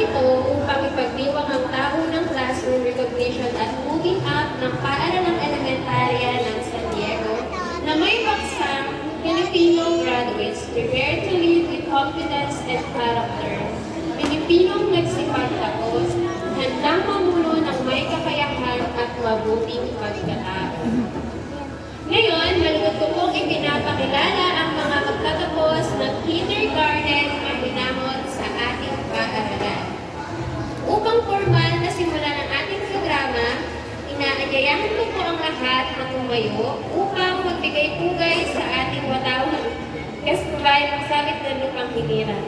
ito upang ipagdiwang ang taunang classroom recognition at moving up ng paaralang elementarya ng San Diego na may baksang Filipino graduates prepared to lead with confidence and character. Pilipinong nagsipagtapos, handang mamuno ng may kakayahan at mabuting pagkatao. Ngayon, malugod ko pong ipinapakilala ang mga magtatapos ng kindergarten na hinamon sa ating paaralan. Upang formal na simulan ang ating programa, inaanyayahan ko po ang lahat na tumayo upang magbigay-pugay sa ating watawang kasabay ng sabit na lupang hiliran.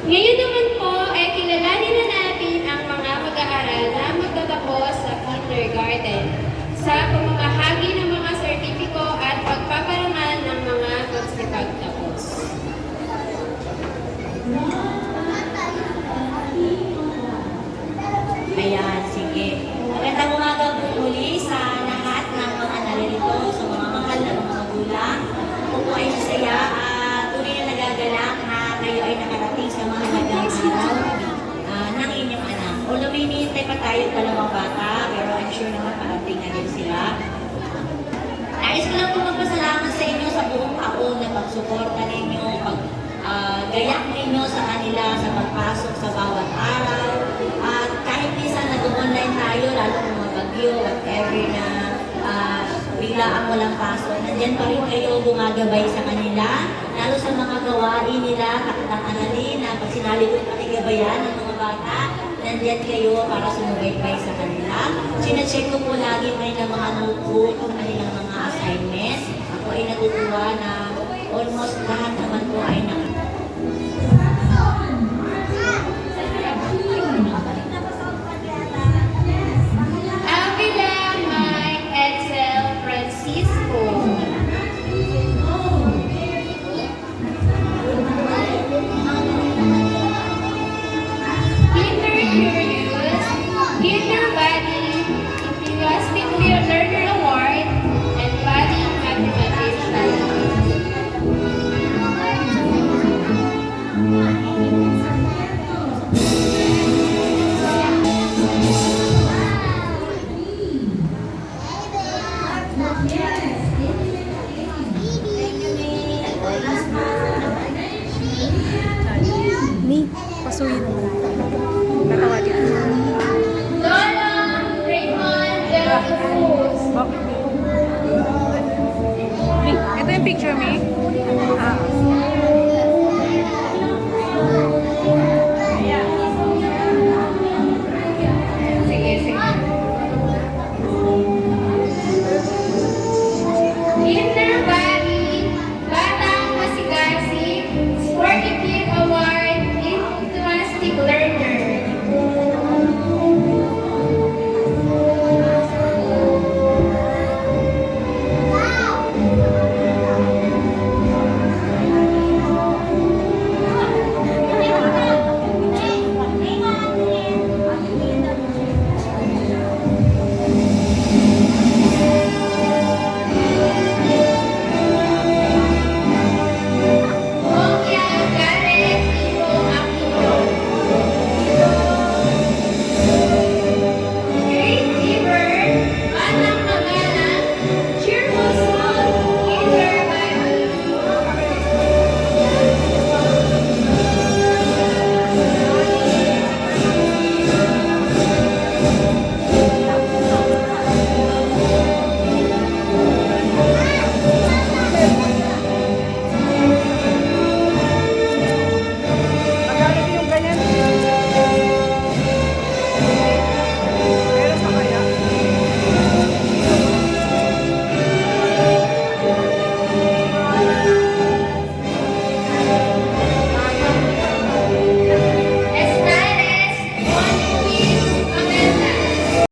Ngayon naman po ay kilalanin na natin ang mga mag-aaral na magtatapos sa kindergarten sa pamamahagi ng mga sertipiko at pagpaparangal ng mga magsipagtapos. Ayan, sige. Magandang umaga po muli sa lahat ng mga naririto, sa mga mahal na mga magulang. Kung po ay masaya at tunay na nagagalak na kayo ay nakarating sa mahalagang araw ng inyong anak. Although may hinihintay pa tayo dalawang bata, pero I'm sure naman parating na din sila. Nais ko lang po magpasalamat sa inyo sa buong taon na pagsuporta ninyo, gayak ninyo sa kanila sa pagpasok sa bawat araw. At kahit minsan nag-online tayo, lalo kung mga bagyo, whatever na bigla ang walang pasok, nandyan pa rin kayo gumagabay sa kanila, lalo sa mga gawain nila, kakatang aralin, na pag sinabi ko pakigabayan ng mga bata, nandyan kayo para sumubaybay sa kanila. Sinacheck ko po lagi may ng mga notebook, kung kanilang mga assignments. Ako ay natutuwa na almost lahat naman po ay Avila Mike Edsel Francisco. Kinder Curious, Kinder Body, Enthusiastically Learner Award, and Body Mathematician. Ni, pasuyin mo.